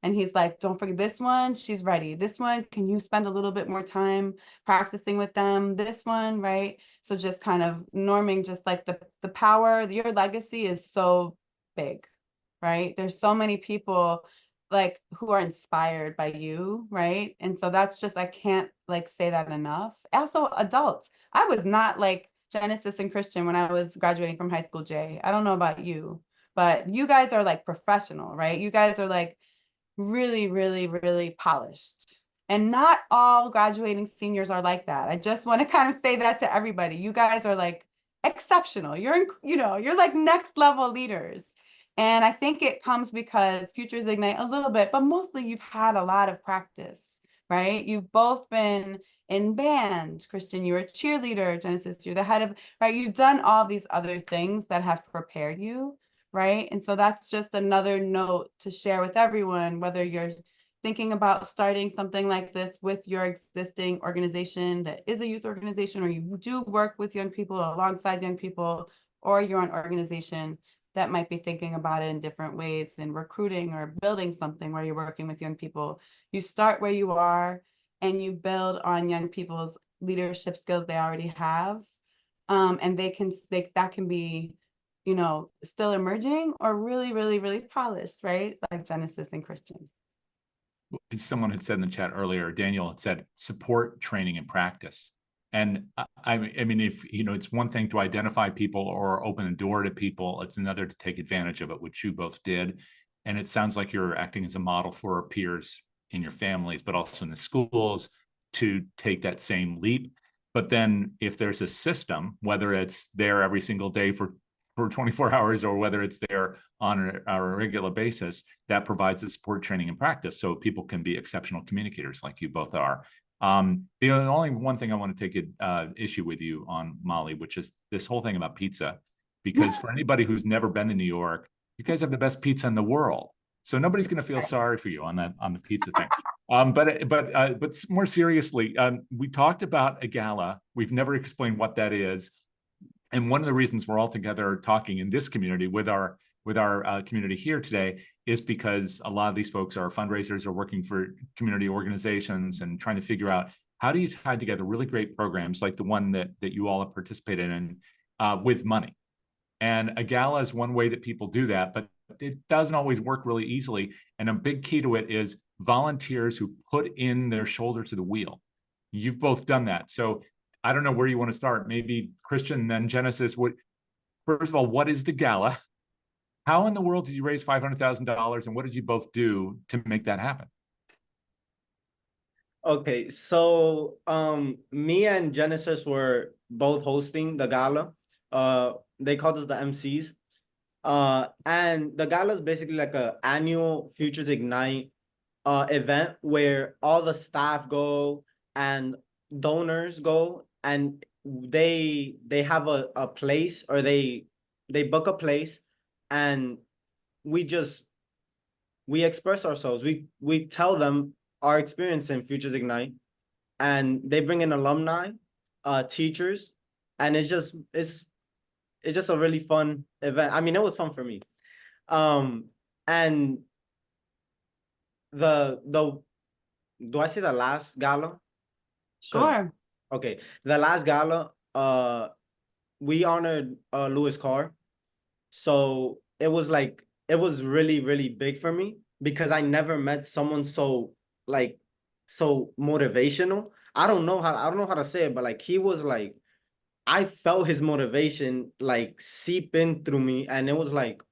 And he's like, don't forget this one, she's ready. This one, can you spend a little bit more time practicing with them? This one, right? So just kind of norming just like the power, your legacy is so big, right? There's so many people like who are inspired by you, right? And so that's just, I can't say that enough. Also adults. I was not like Genesis and Christian when I was graduating from high school, Jay. I don't know about you, but you guys are like professional, right? You guys are like really, really, really polished. And not all graduating seniors are like that. I just want to kind of say that to everybody. You guys are like exceptional. You're like next level leaders. And I think it comes because Futures Ignite a little bit, but mostly you've had a lot of practice, right? You've both been in band. Christian, you're a cheerleader. Genesis, you're the head of, right? You've done all these other things that have prepared you, right? And so that's just another note to share with everyone, whether you're thinking about starting something like this with your existing organization that is a youth organization, or you do work with young people alongside young people, or you're an organization that might be thinking about it in different ways in recruiting or building something where you're working with young people. You start where you are and you build on young people's leadership skills they already have. And that can be, still emerging or really, really, really polished, right? Like Genesis and Christian. Someone had said in the chat earlier, Daniel had said, support, training, and practice. And I mean, if, it's one thing to identify people or open a door to people, it's another to take advantage of it, which you both did. And it sounds like you're acting as a model for peers in your families, but also in the schools to take that same leap. But then if there's a system, whether it's there every single day for 24 hours or whether it's there on a regular basis, that provides the support, training, and practice so people can be exceptional communicators like you both are. The only one thing I want to take issue with you on, Molly, which is this whole thing about pizza, because for anybody who's never been to New York, you guys have the best pizza in the world. So nobody's going to feel sorry for you on the pizza thing. But more seriously, we talked about a gala. We've never explained what that is. And one of the reasons we're all together talking in this community with our community here today is because a lot of these folks are fundraisers or working for community organizations and trying to figure out how do you tie together really great programs like the one that you all have participated in with money. And a gala is one way that people do that, but it doesn't always work really easily. And a big key to it is volunteers who put in their shoulder to the wheel. You've both done that. So I don't know where you want to start. Maybe Christian, then Genesis. First of all, what is the gala? How in the world did you raise $500,000, and what did you both do to make that happen? Okay, so me and Genesis were both hosting the gala. They called us the MCs. And the gala is basically like an annual Futures Ignite event where all the staff go and donors go, and they have a place, or they book a place, and we express ourselves. We tell them our experience in Futures Ignite, and they bring in alumni, teachers, and it's just a really fun event. I mean, it was fun for me. And the do I say the last gala? Sure. Okay, the last gala, we honored Louis Carr. So it was really, really big for me because I never met someone so motivational. I don't know how to say it, but like he was like, I felt his motivation like seep in through me, and it was like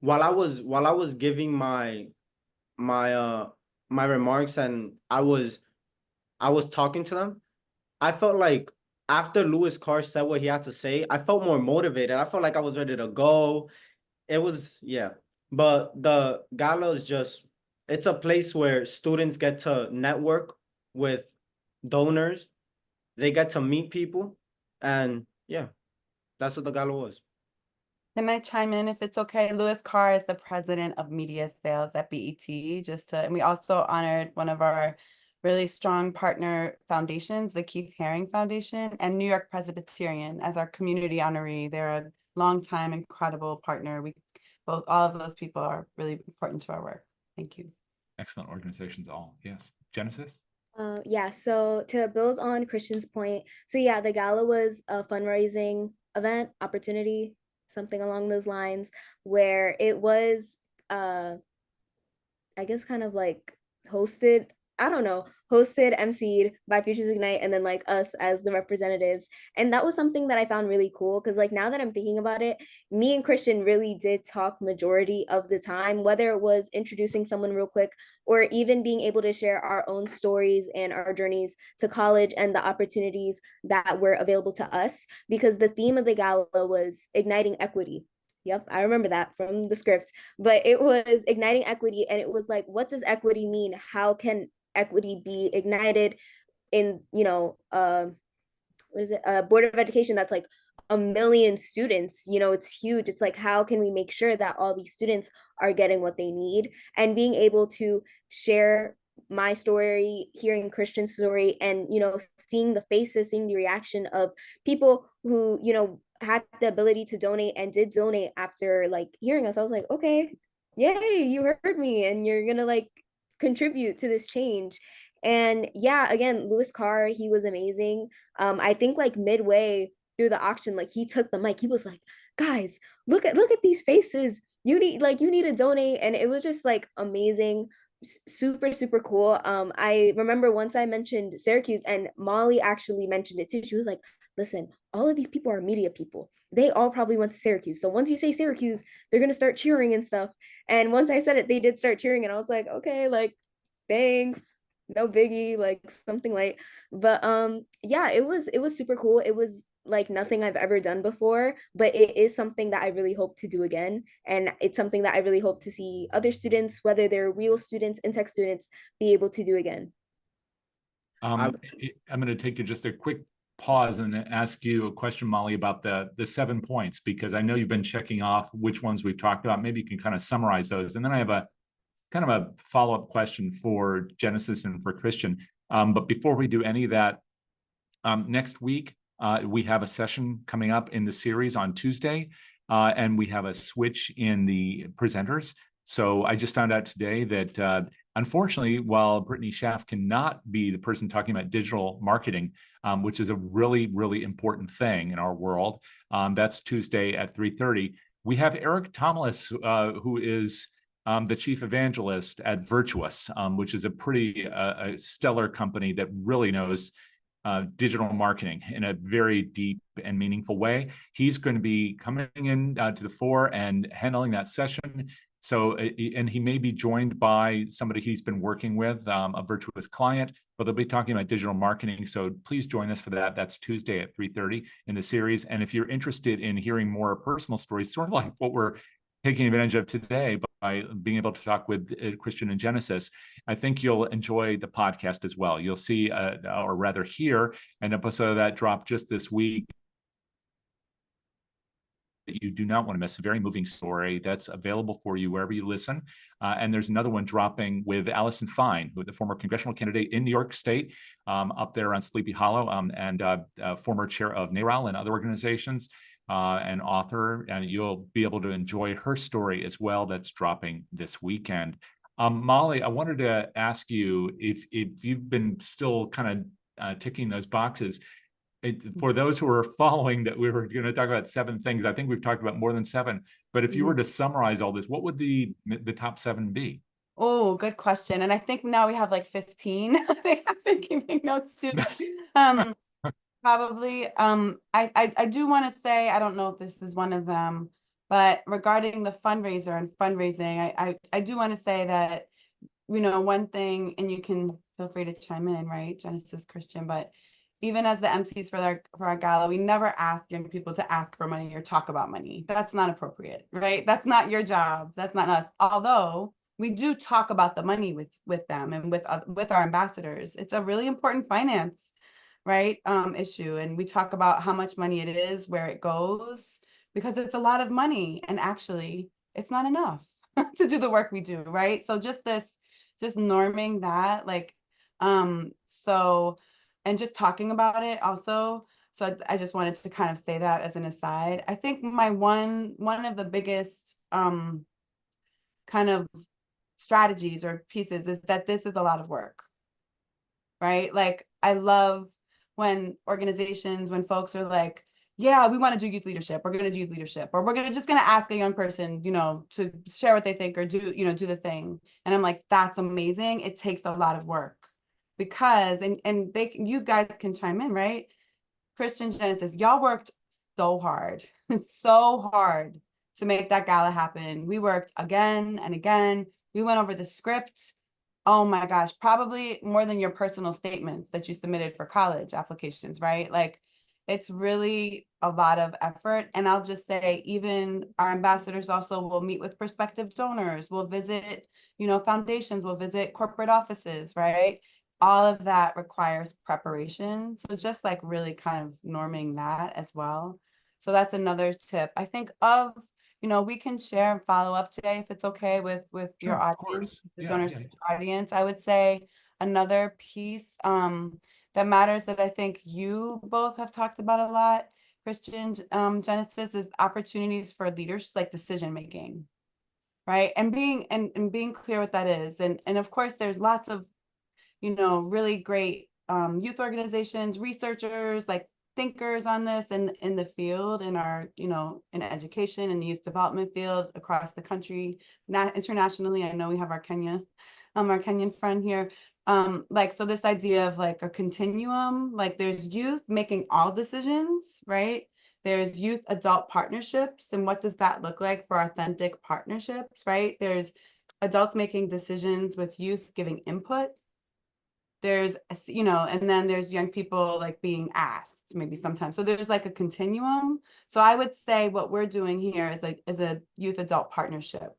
while I was giving my remarks, and I was talking to them, I felt like after Louis Carr said what he had to say, I felt more motivated. I felt like I was ready to go. It was, yeah. But the gala is it's a place where students get to network with donors. They get to meet people. And yeah, that's what the gala was. Can I chime in if it's okay? Louis Carr is the president of media sales at BET. And we also honored one of our really strong partner foundations, the Keith Haring Foundation, and New York Presbyterian as our community honoree. They're a longtime incredible partner. All of those people are really important to our work. Thank you. Excellent organizations all. Yes. Genesis? Yeah, so to build on Christian's point, so yeah, the gala was a fundraising event, opportunity, something along those lines, where it was, I guess kind of like hosted, emceed by Futures Ignite, and then like us as the representatives. And that was something that I found really cool because like now that I'm thinking about it, me and Christian really did talk majority of the time, whether it was introducing someone real quick or even being able to share our own stories and our journeys to college and the opportunities that were available to us, because the theme of the gala was igniting equity. Yep, I remember that from the script, but it was igniting equity. And it was like, what does equity mean? How can equity be ignited in, what is it, a board of education that's like 1 million students, it's huge. It's like, how can we make sure that all these students are getting what they need? And being able to share my story, hearing Christian's story, and seeing the faces, seeing the reaction of people who had the ability to donate and did donate after like hearing us. I was like, okay, yay, you heard me, and you're gonna like contribute to this change. And yeah, again, Louis Carr, he was amazing. I think like midway through the auction, like he took the mic, he was like, guys, look at these faces, you need to donate. And it was just like amazing, super, super cool. I remember once I mentioned Syracuse, and Molly actually mentioned it too. She was like, listen, all of these people are media people. They all probably went to Syracuse. So once you say Syracuse, they're going to start cheering and stuff. And once I said it, they did start cheering. And I was like, okay, like, thanks. No biggie, like something light. But yeah, it was super cool. It was like nothing I've ever done before, but it is something that I really hope to do again. And it's something that I really hope to see other students, whether they're real students, in-tech students, be able to do again. I'm going to take just a quick pause and ask you a question, Molly, about the 7 points, because I know you've been checking off which ones we've talked about. Maybe you can kind of summarize those. And then I have a kind of a follow-up question for Genesis and for Christian. But before we do any of that, next week, we have a session coming up in the series on Tuesday, and we have a switch in the presenters. So I just found out today that unfortunately, while Brittany Schaff cannot be the person talking about digital marketing, which is a really, really important thing in our world, that's Tuesday at 3:30. We have Eric Tomlis, who is the chief evangelist at Virtuous, which is a pretty stellar company that really knows digital marketing in a very deep and meaningful way. He's going to be coming in to the fore and handling that session. So, and he may be joined by somebody he's been working with, a Virtuous client, but they'll be talking about digital marketing. So please join us for that. That's Tuesday at 3:30 in the series. And if you're interested in hearing more personal stories, sort of like what we're taking advantage of today by being able to talk with Christian and Genesis, I think you'll enjoy the podcast as well. You'll see, or rather hear, an episode of that drop just this week that you do not want to miss. A very moving story that's available for you wherever you listen. And there's another one dropping with Allison Fine, who is the former congressional candidate in New York State, up there on Sleepy Hollow, and former chair of NARAL and other organizations. An author, and you'll be able to enjoy her story as well. That's dropping this weekend. Molly, I wanted to ask you if you've been still kind of ticking those boxes. For those who are following that we were going to talk about 7 things. I think we've talked about more than 7. But if you were to summarize all this, what would the top 7 be? Oh, good question. And I think now we have like 15. I think I've been keeping notes too. Probably. I do want to say, I don't know if this is one of them, but regarding the fundraiser and fundraising, I do want to say that, one thing, and you can feel free to chime in, right, Genesis, Christian, but even as the MCs for our gala, we never ask young people to ask for money or talk about money. That's not appropriate, right? That's not your job. That's not us. Although we do talk about the money with them and with our ambassadors. It's a really important finance, right, issue. And we talk about how much money it is, where it goes, because it's a lot of money. And actually, it's not enough to do the work we do, right? So just norming that, like, and just talking about it also. So I just wanted to kind of say that as an aside. I think my one of the biggest kind of strategies or pieces is that this is a lot of work, right? Like, I love when organizations, when folks are like, yeah, we want to do youth leadership, we're going to do youth leadership, or we're going to ask a young person, to share what they think or do the thing. And I'm like, that's amazing. It takes a lot of work because, and you guys can chime in, right? Christian, Genesis, y'all worked so hard, so hard to make that gala happen. We worked again and again. We went over the script. Oh my gosh, probably more than your personal statements that you submitted for college applications, right? Like, it's really a lot of effort. And I'll just say, even our ambassadors also will meet with prospective donors, will visit, foundations, will visit corporate offices, right? All of that requires preparation. So just like really kind of norming that as well. So that's another tip. I think we can share and follow up today if it's okay with your audience, the DonorSearch audience. I would say another piece that matters that I think you both have talked about a lot, Christian, Genesis, is opportunities for leadership, like decision making, right? And being clear what that is. And of course, there's lots of really great youth organizations, researchers, like thinkers on this in the field, in our, in education and the youth development field across the country, not internationally. I know we have our Kenyan friend here. So this idea of like a continuum, like there's youth making all decisions, right? There's youth adult partnerships. And what does that look like for authentic partnerships, right? There's adults making decisions with youth giving input. There's, and then there's young people like being asked maybe sometimes. So there's like a continuum. So I would say what we're doing here is a youth adult partnership.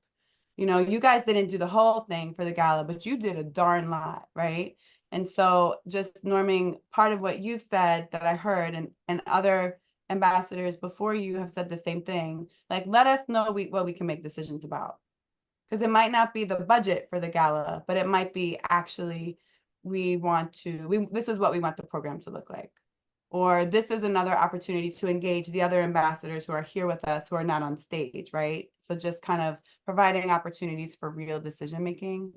You guys didn't do the whole thing for the gala, but you did a darn lot, right? And so just norming, part of what you've said that I heard, and other ambassadors before you have said the same thing, like, let us know what we can make decisions about. Because it might not be the budget for the gala, but it might be actually, this is what we want the program to look like. Or this is another opportunity to engage the other ambassadors who are here with us, who are not on stage, right? So just kind of providing opportunities for real decision making.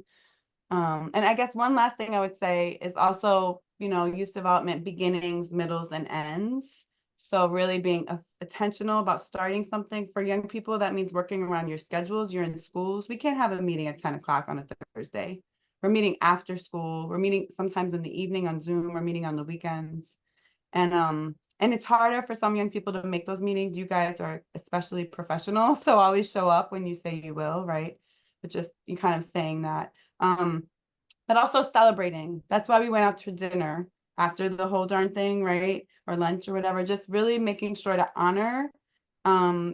And I guess one last thing I would say is also, youth development beginnings, middles, and ends. So really being intentional about starting something for young people. That means working around your schedules. You're in schools. We can't have a meeting at 10 o'clock on a Thursday. We're meeting after school. We're meeting sometimes in the evening on Zoom. We're meeting on the weekends. And it's harder for some young people to make those meetings. You guys are especially professional, so always show up when you say you will, right? But just you kind of saying that. But also celebrating. That's why we went out to dinner after the whole darn thing, right? Or lunch or whatever, just really making sure to honor,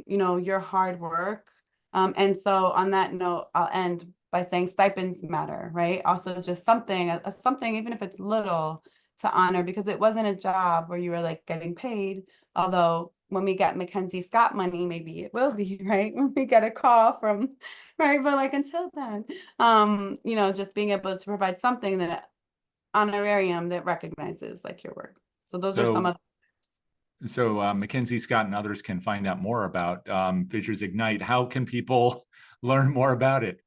your hard work. And so on that note, I'll end by saying stipends matter, right? Also just something, even if it's little, to honor, because it wasn't a job where you were like getting paid. Although when we get Mackenzie Scott money, maybe it will be, right? When we get a call from, right? But like until then, just being able to provide something that honorarium that recognizes like your work. So those are some of. So Mackenzie Scott and others can find out more about Fissures Ignite. How can people learn more about it?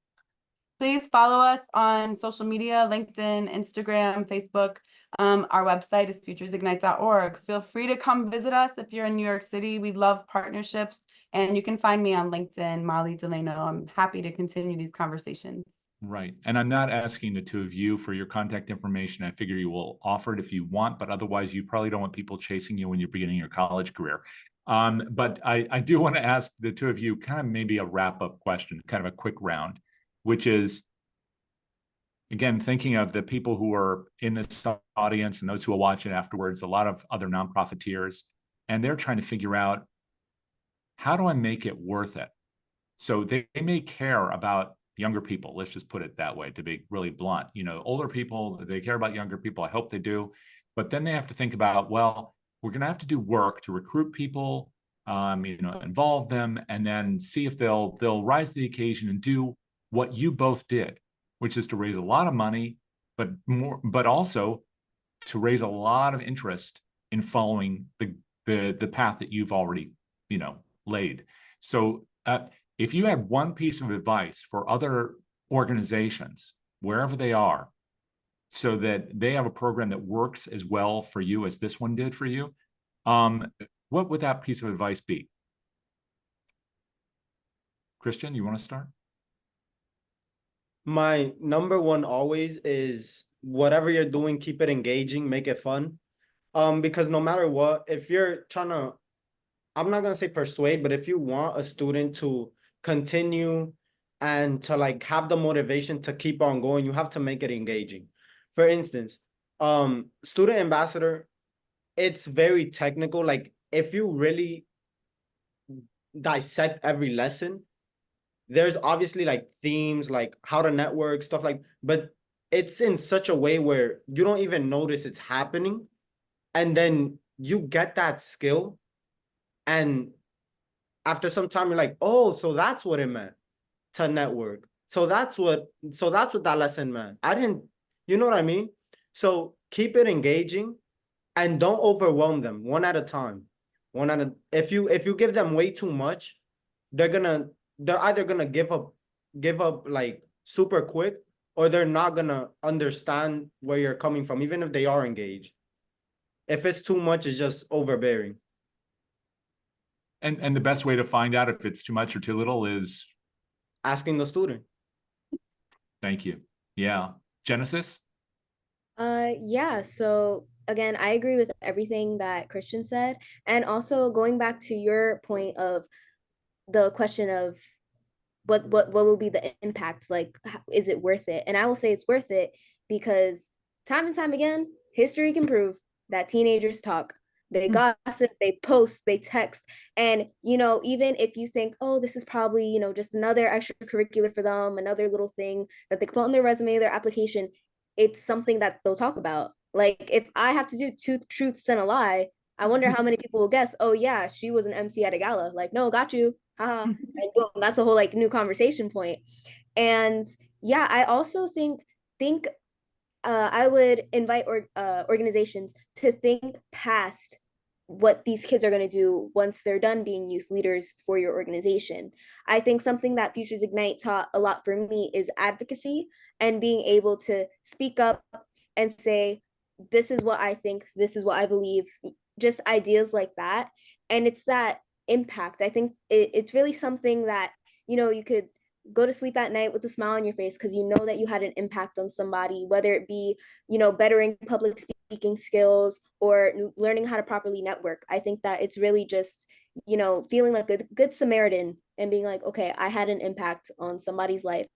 Please follow us on social media, LinkedIn, Instagram, Facebook. Our website is futuresignite.org. Feel free to come visit us if you're in New York City. We love partnerships, and you can find me on LinkedIn, Molly Delano. I'm happy to continue these conversations. Right. And I'm not asking the two of you for your contact information. I figure you will offer it if you want, but otherwise you probably don't want people chasing you when you're beginning your college career. But I do want to ask the two of you kind of maybe a wrap-up question, kind of a quick round, which is, again, thinking of the people who are in this audience and those who will watch it afterwards, a lot of other nonprofiteers, and they're trying to figure out, how do I make it worth it? So they may care about younger people. Let's just put it that way, to be really blunt. Older people, they care about younger people. I hope they do. But then they have to think about, well, we're going to have to do work to recruit people, involve them, and then see if they'll rise to the occasion and do what you both did, which is to raise a lot of money, but also to raise a lot of interest in following the path that you've already, laid. So if you had one piece of advice for other organizations, wherever they are, so that they have a program that works as well for you as this one did for you, what would that piece of advice be? Christian, you want to start? My number one always is, whatever you're doing, keep it engaging, make it fun. Because no matter what, if you're trying to, I'm not gonna say persuade, but if you want a student to continue and to like have the motivation to keep on going, you have to make it engaging. For instance, student ambassador, it's very technical. Like if you really dissect every lesson, there's obviously like themes, like how to network, stuff like, but it's in such a way where you don't even notice it's happening. And then you get that skill. And after some time, you're like, oh, so that's what it meant to network. So that's what that lesson meant. I didn't, you know what I mean? So keep it engaging and don't overwhelm them, one at a time. If you give them way too much, they're either gonna give up like super quick, or they're not gonna understand where you're coming from, even if they are engaged. If it's too much, it's just overbearing. And the best way to find out if it's too much or too little is asking the student. Thank you. Yeah. Genesis? Yeah, so again, I agree with everything that Christian said. And also going back to your point of the question of what will be the impact, like, is it worth it? And I will say it's worth it because time and time again, history can prove that teenagers talk. They gossip, they post, they text. And, even if you think, oh, this is probably, just another extracurricular for them, another little thing that they can put on their resume, their application, it's something that they'll talk about. Like if I have to do two truths and a lie, I wonder how many people will guess, oh yeah, she was an MC at a gala. Like, no, got you. Haha. And boom, that's a whole like new conversation point. And yeah, I also think I would invite organizations to think past what these kids are going to do once they're done being youth leaders for your organization. I think something that Futures Ignite taught a lot for me is advocacy and being able to speak up and say, this is what I think, this is what I believe, just ideas like that. And it's that impact. I think it's really something that, you know, you could go to sleep at night with a smile on your face because you know that you had an impact on somebody, whether it be, you know, bettering public speaking skills or learning how to properly network. I think that it's really just, you know, feeling like a good Samaritan and being like, okay, I had an impact on somebody's life.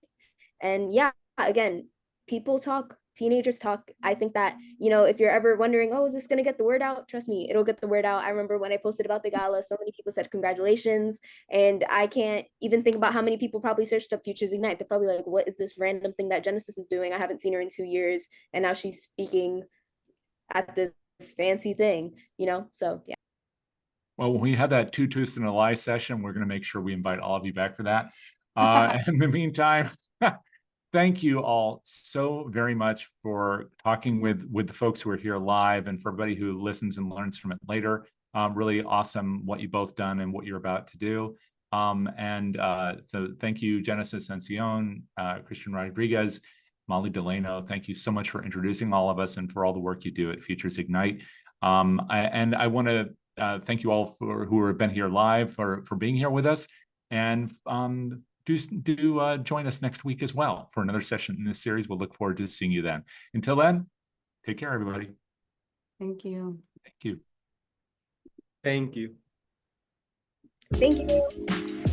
And yeah, again, people talk, teenagers talk. I think that, you know, if you're ever wondering, oh, is this going to get the word out? Trust me, it'll get the word out. I remember when I posted about the gala, so many people said congratulations. And I can't even think about how many people probably searched up Futures Ignite. They're probably like, what is this random thing that Genesis is doing? I haven't seen her in 2 years. And now she's speaking at this fancy thing, you know? So yeah. Well, when we have that two truths and a lie session, we're going to make sure we invite all of you back for that. In the meantime, thank you all so very much for talking with the folks who are here live and for everybody who listens and learns from it later. Really awesome what you've both done and what you're about to do. So thank you, Genesis Encion, Christian Rodriguez, Molly Delano. Thank you so much for introducing all of us and for all the work you do at Futures Ignite. I want to thank you all who have been here live for being here with us, and do join us next week as well for another session in this series. We'll look forward to seeing you then. Until then, take care, everybody. Thank you. Thank you. Thank you. Thank you.